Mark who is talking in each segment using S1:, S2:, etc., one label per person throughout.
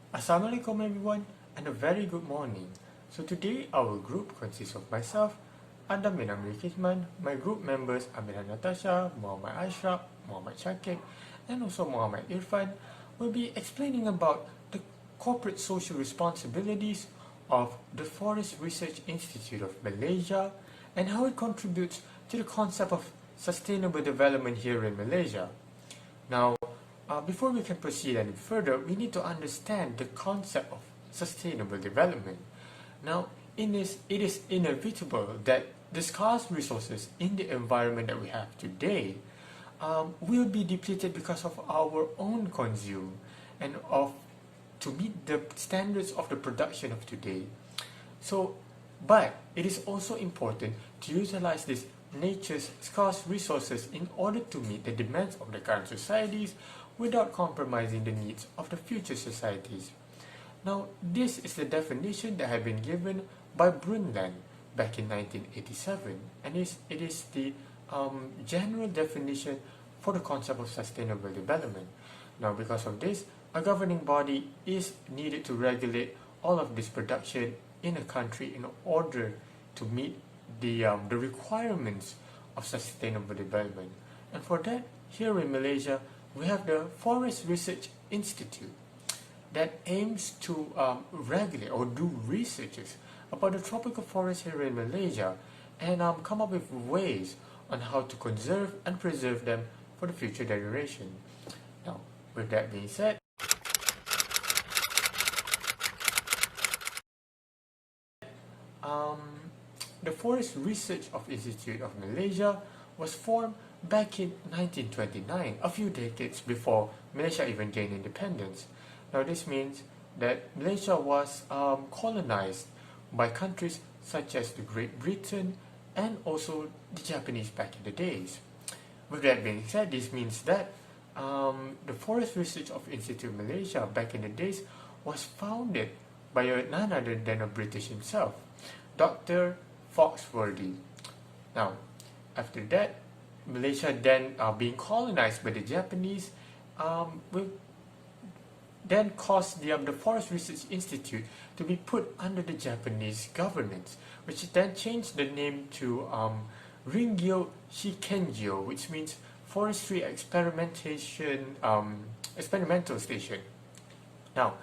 S1: Assalamualaikum everyone and a very good morning. So today our group consists of myself, Adam bin AMRY KITHMAN, my group members Amirah Natasya, Mohamad ASYRAP, Mohamad SHAKIB and also Mohamad IRFAN will be explaining about the corporate social responsibilities of the Forest Research Institute of Malaysia and how it contributes to the concept of sustainable development here in Malaysia. Now, before we can proceed any further, we need to understand the concept of sustainable development. Now, it is inevitable that the scarce resources in the environment that we have today will be depleted because of our own consume and to meet the standards of the production of today. But it is also important to utilize this nature's scarce resources in order to meet the demands of the current societies without compromising the needs of the future societies. Now, this is the definition that had been given by Brundtland back in 1987, and it is the general definition for the concept of sustainable development. Now, because of this, a governing body is needed to regulate all of this production in a country in order to meet the requirements of sustainable development. And for that, here in Malaysia, we have the Forest Research Institute that aims to regulate or do researches about the tropical forests here in Malaysia and come up with ways on how to conserve and preserve them for the future generation. Now, with that being said, the Forest Research Institute of Malaysia was formed back in 1929, a few decades before Malaysia even gained independence. Now this means that Malaysia was colonized by countries such as the Great Britain and also the Japanese back in the days. With that being said, this means that the Forest Research Institute of Malaysia back in the days was founded by none other than a British himself, Dr. Foxworthy. Now, after that, Malaysia then being colonized by the Japanese will then caused the Forest Research Institute to be put under the Japanese governance, which then changed the name to Ringyo Shikengyo, which means Forestry Experimental Station. Now,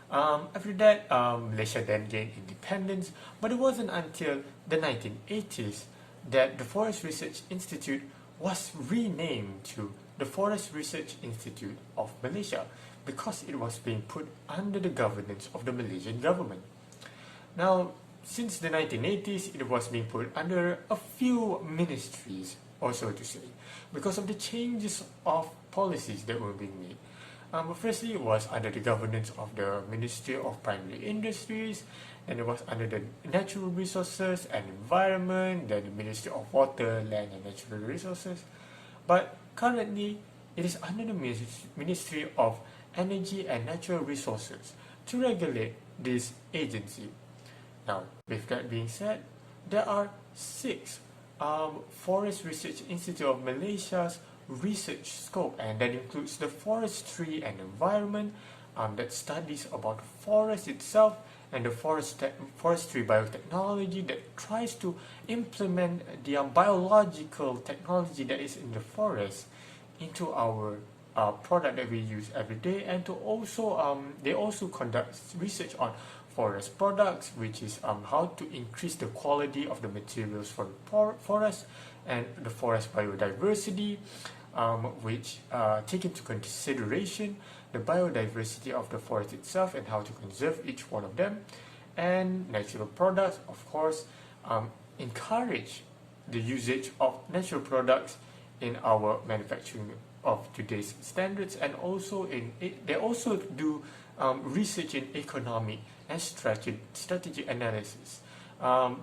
S1: after that, Malaysia then gained independence, but it wasn't until the 1980s that the Forest Research Institute was renamed to the Forest Research Institute of Malaysia because it was being put under the governance of the Malaysian government. Now, since the 1980s, it was being put under a few ministries, or so to say, because of the changes of policies that were being made. Firstly, it was under the governance of the Ministry of Primary Industries, and it was under the Natural Resources and Environment, then the Ministry of Water, Land and Natural Resources. But currently, it is under the Ministry of Energy and Natural Resources to regulate this agency. Now, with that being said, there are 6 Forest Research Institute of Malaysia's research scope, and that includes the forestry and environment that studies about the forest itself and the forestry biotechnology that tries to implement the biological technology that is in the forest into our product that we use every day, and to also they also conduct research on forest products, which is how to increase the quality of the materials for the forest and the forest biodiversity, which take into consideration the biodiversity of the forest itself and how to conserve each one of them. And natural products, of course, encourage the usage of natural products in our manufacturing of today's standards, and also they also do research in economic and strategy analysis,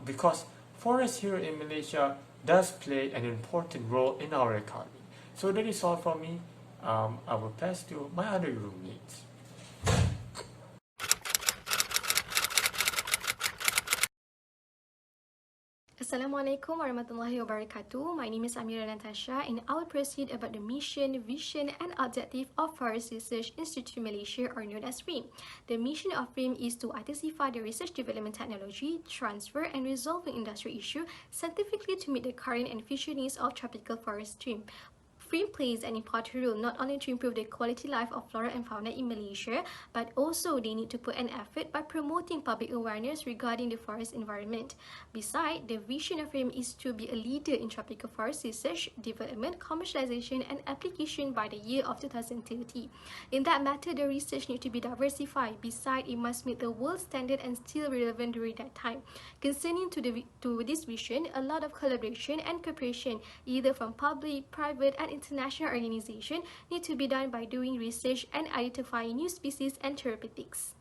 S1: because forest here in Malaysia does play an important role in our economy. So that is all from me. I will pass to my other roommates.
S2: Assalamualaikum warahmatullahi wabarakatuh. My name is Amirah Natasya and I will proceed about the mission, vision and objective of Forest Research Institute Malaysia, or known as Frim. The mission of Frim is to intensify the research development technology, transfer and resolving industry issue scientifically to meet the current and future needs of tropical forest stream. Frim plays an important role not only to improve the quality life of flora and fauna in Malaysia, but also they need to put an effort by promoting public awareness regarding the forest environment. Besides, the vision of Frim is to be a leader in tropical forest research, development, commercialization and application by the year of 2030. In that matter, the research needs to be diversified. Besides, it must meet the world standard and still relevant during that time. Concerning to this vision, a lot of collaboration and cooperation, either from public, private and international organization, need to be done by doing research and identifying new species and therapeutics.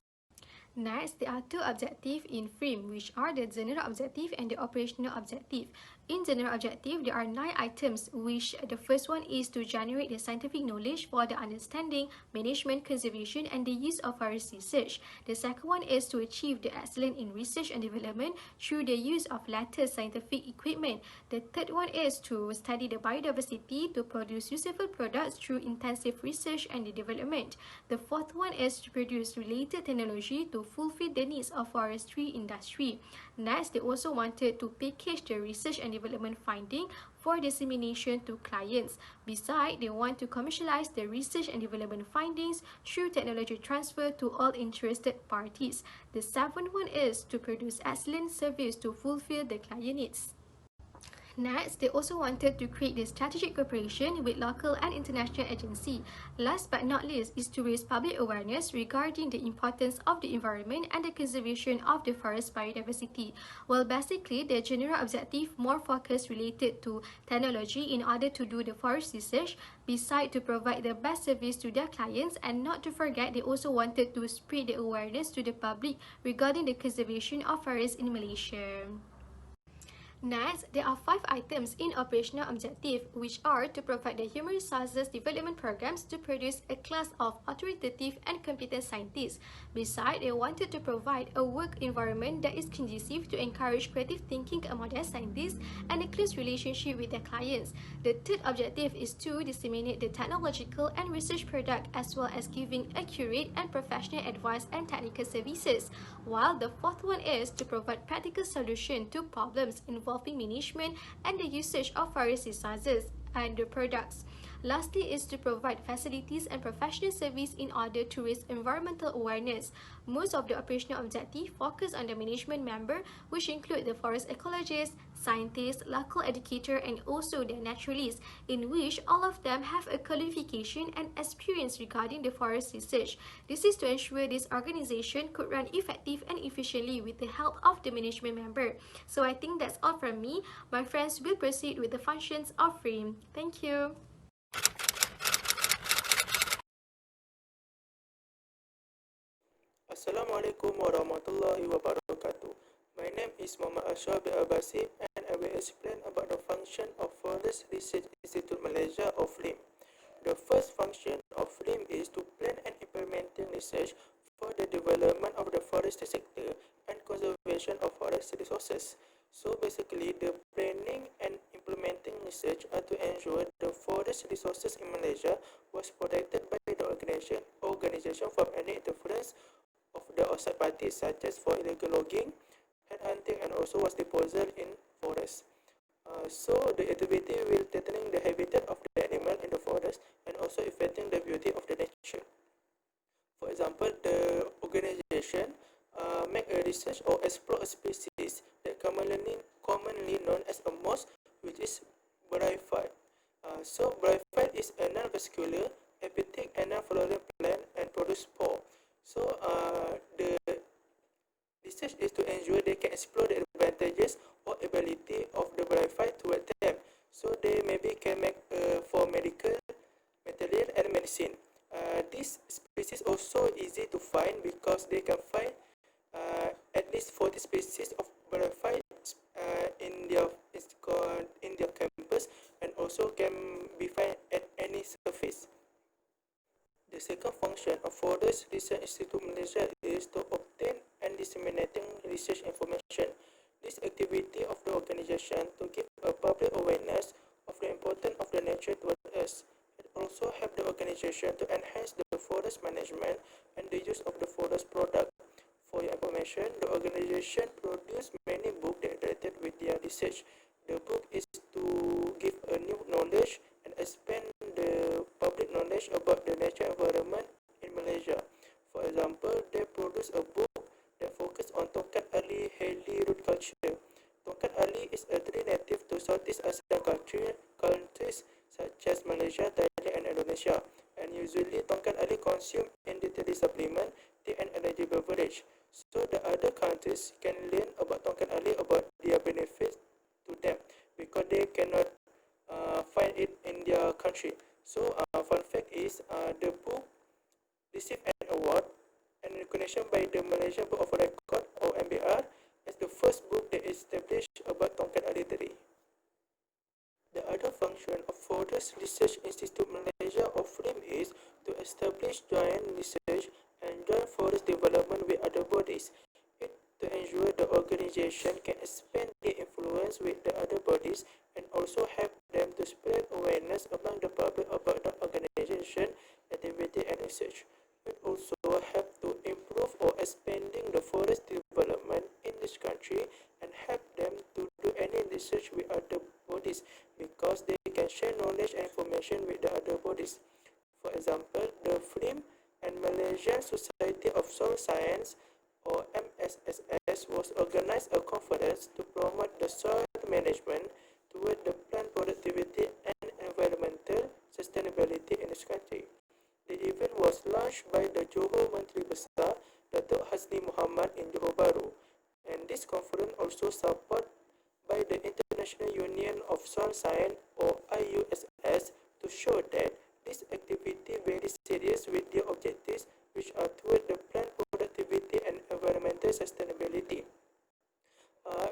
S2: Next, there are two objectives in Frim, which are the general objective and the operational objective. In general objective, there are 9 items, which the first one is to generate the scientific knowledge for the understanding, management, conservation and the use of forest research. The second one is to achieve the excellence in research and development through the use of latest scientific equipment. The third one is to study the biodiversity to produce useful products through intensive research and development. The fourth one is to produce related technology to fulfill the needs of forestry industry. Next, they also wanted to package the research and development finding for dissemination to clients. Besides, they want to commercialize the research and development findings through technology transfer to all interested parties. The seventh one is to produce excellent service to fulfill the client needs. Next, they also wanted to create the strategic cooperation with local and international agencies. Last but not least is to raise public awareness regarding the importance of the environment and the conservation of the forest biodiversity. Well, basically, the general objective more focused related to technology in order to do the forest research, besides to provide the best service to their clients, and not to forget, they also wanted to spread the awareness to the public regarding the conservation of forests in Malaysia. Next, there are 5 items in operational objective, which are to provide the human resources development programs to produce a class of authoritative and competent scientists. Besides, they wanted to provide a work environment that is conducive to encourage creative thinking among their scientists and a close relationship with their clients. The third objective is to disseminate the technological and research product, as well as giving accurate and professional advice and technical services. While the fourth one is to provide practical solution to problems involving management and the usage of forest resources and the products. Lastly is to provide facilities and professional service in order to raise environmental awareness. Most of the operational objectives focus on the management member, which include the forest ecologists, scientists, local educator and also the naturalists, in which all of them have a qualification and experience regarding the forest research. This is to ensure this organization could run effective and efficiently with the help of the management member. So I think that's all from me. My friends will proceed with the functions of Frim. Thank you.
S3: Assalamualaikum warahmatullahi wabarakatuh. My name is ARBASIB and I will explain about the function of Forest Research Institute Malaysia or Frim. The first function of Frim is to plan and implementing research for the development of the forestry sector and conservation of forest resources. So basically, the planning and implementing research are to ensure the forest resources in Malaysia was protected by the organization from any interference of the outside parties, such as for illegal logging, hunting, and also was disposal in forests. So the activity will threatening the habitat of the animal in the forest and also affecting the beauty of the nature. For example, the organization make a research or explore a species that commonly known as a moss, which is bryophyte. So bryophyte is a non-vascular, epiphytic and non-flowering plant and produce spore. So the research is to ensure they can explore the advantages or ability of the bryophyte toward them. So they maybe can make for medical material and medicine. This species also easy to find because they can find at least 40 species of bryophyte in their campus, and also can be found at any surface. The second function of Forest Research Institute Malaysia is to obtain and disseminating research information. This activity of the organization to give a public awareness of the importance of the nature toward us. It also helped the organization to enhance the forest management and the use of the forest product. For your information, the organization produced many books that related with their research. The book is to give a new knowledge and expand the public knowledge about the nature environment in Malaysia. For example, they produced a book that focused on Tongkat Ali Haley root culture. Tongkat Ali is a tree native to Southeast Asian countries such as Malaysia, Thailand, and Indonesia, and usually Tongkat Ali consumed in dietary supplement, tea, and energy beverage. So the other countries can learn about Tongkat Ali about their benefits to them because they cannot find it in their country. So fun fact is the book received an award and recognition by the Malaysian Book of Record or MBR as the first book that established about Tongkat Ali tree. The other function of Forest Research Institute Malaysia or Frim is to establish joint research and joint forest development with other bodies. It to ensure the organization can expand their influence with the other bodies and also help them to spread awareness among the public about the organization, activity, and research. It also help to improve or expanding the forest development in this country and help them to do any research with other bodies because they can share knowledge and information with the other bodies. For example, the Frim and Malaysian Society of Soil Science or MSSS was organized a conference to promote the soil management toward the plant productivity and environmental sustainability in this country. The event was launched by the Johor Menteri Besar, Datuk Hasni Mohamad in Johor Bahru, and this conference also supported by the International Union of Soil Science or IUSS to show that this activity very serious with their objectives which are toward the plant productivity and environmental sustainability.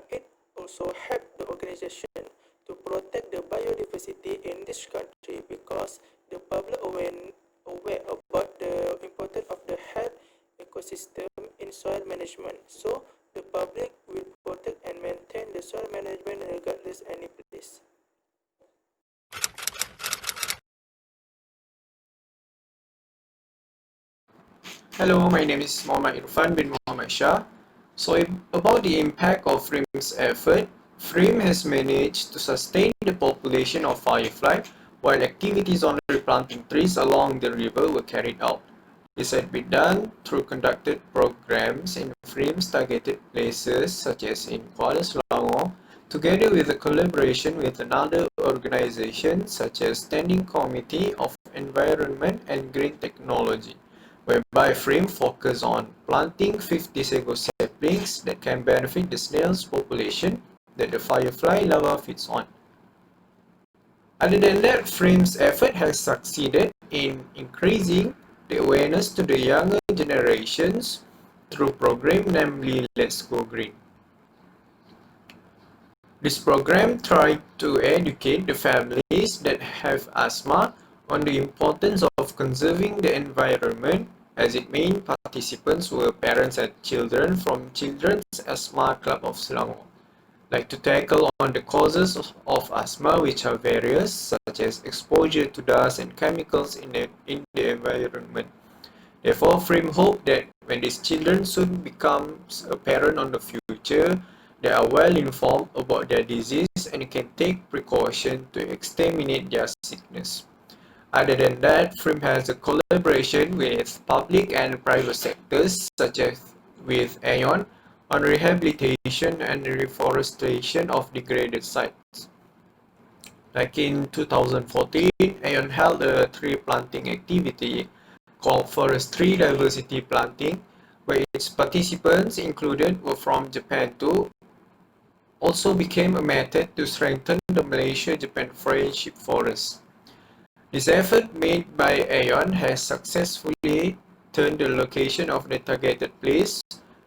S3: It also helped the organization to protect the biodiversity in this country because the public aware about the importance of the health ecosystem in soil management. So the public will protect and maintain the soil management regardless any place.
S4: Hello, my name is Muhammad IRFAN bin Muhammad Shah. About the impact of Frim's effort, Frim has managed to sustain the population of firefly while activities on replanting trees along the river were carried out. This had been done through conducted programs in Frim's targeted places such as in Kuala Selangor, together with a collaboration with another organization such as Standing Committee of Environment and Green Technology, whereby Frim focus on planting 50 sago saplings that can benefit the snails population that the firefly larva feeds on. Other than that, Frim's effort has succeeded in increasing the awareness to the younger generations through program namely Let's Go Green. This program tried to educate the families that have asthma on the importance of conserving the environment, as its main participants were parents and children from Children's Asthma Club of Selangor. Like to tackle on the causes of asthma, which are various, such as exposure to dust and chemicals in the environment. Therefore, Frim hope that when these children soon becomes a parent on the future, they are well informed about their disease and can take precaution to exterminate their sickness. Other than that, Frim has a collaboration with public and private sectors, such as with AON, on rehabilitation and reforestation of degraded sites. Like in 2014, AON held a tree planting activity called Forest Tree Diversity Planting, where its participants included were from Japan too. Also became a method to strengthen the Malaysia-Japan friendship forest. This effort made by AON has successfully turned the location of the targeted place,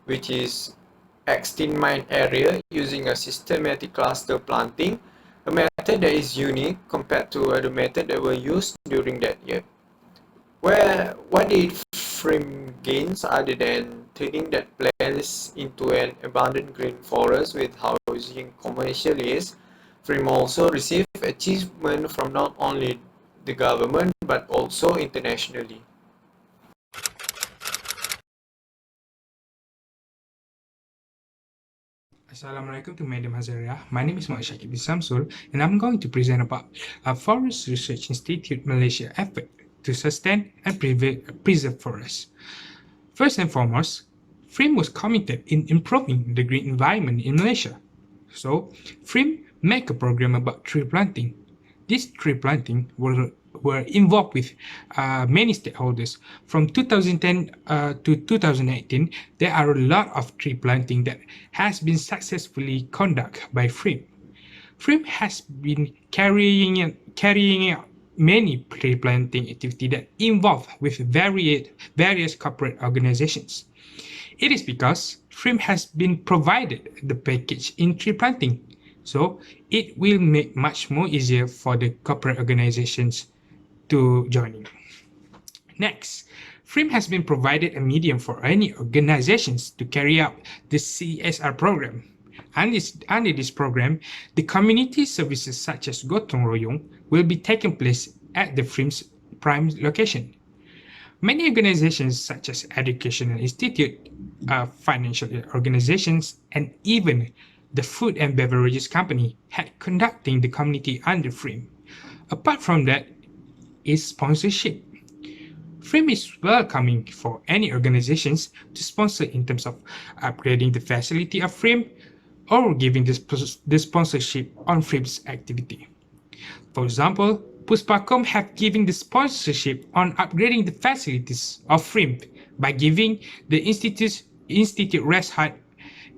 S4: which is extinct mine area, using a systematic cluster planting, a method that is unique compared to other methods that were used during that year. What did Frim gains other than turning that place into an abundant green forest with housing commercial is, Frim also received achievement from not only the government but also internationally.
S5: Assalamualaikum to Madam Amirah. My name is SHAKIB SHAMSUL and I'm going to present about a Forest Research Institute Malaysia effort to sustain and preserve forests. First and foremost, Frim was committed in improving the green environment in Malaysia. So, Frim made a program about tree planting. This tree planting were involved with many stakeholders. From 2010 to 2018, there are a lot of tree planting that has been successfully conducted by Frim. Frim has been carrying out many tree planting activity that involve with various corporate organizations. It is because Frim has been provided the package in tree planting, so it will make much more easier for the corporate organizations to join in. Next, Frim has been provided a medium for any organizations to carry out the CSR program. Under this program, the community services such as Gotong Royong will be taking place at the Frim's prime location. Many organizations such as educational institute, financial organizations, and even the food and beverages company had conducting the community under Frim. Apart from that is sponsorship. Frim is welcoming for any organizations to sponsor in terms of upgrading the facility of Frim or giving the sponsorship on Frim's activity. For example, Puspakom have given the sponsorship on upgrading the facilities of Frim by giving the institute rest hut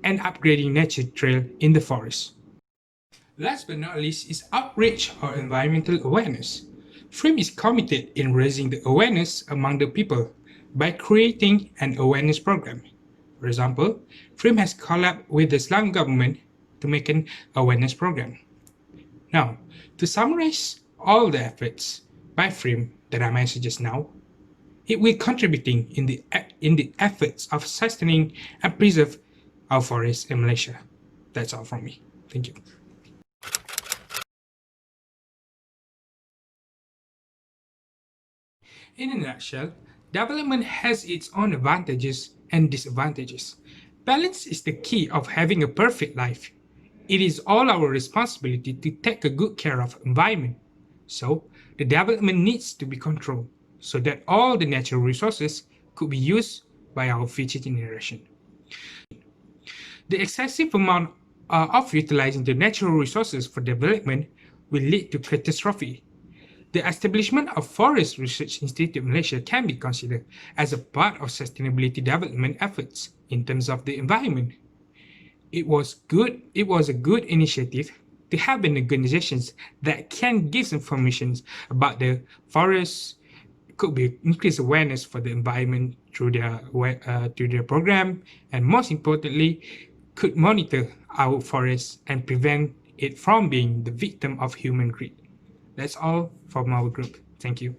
S5: and upgrading nature trail in the forest. Last but not least is outreach or environmental awareness. Frim is committed in raising the awareness among the people by creating an awareness program. For example, Frim has collabed with the Islamic government to make an awareness program. Now, to summarize all the efforts by Frim that I mentioned just now, it will contributing in the efforts of sustaining and preserve our forests in Malaysia. That's all from me. Thank you. In a nutshell, development has its own advantages and disadvantages. Balance is the key of having a perfect life. It is all our responsibility to take a good care of environment. So, the development needs to be controlled so that all the natural resources could be used by our future generation. The excessive amount of utilizing the natural resources for development will lead to catastrophe. The establishment of Forest Research Institute Malaysia can be considered as a part of sustainability development efforts in terms of the environment. It was a good initiative to have an organizations that can give information about the forests, could be increased awareness for the environment through their program, and most importantly, could monitor our forests and prevent it from being the victim of human greed. That's all from our group. Thank you.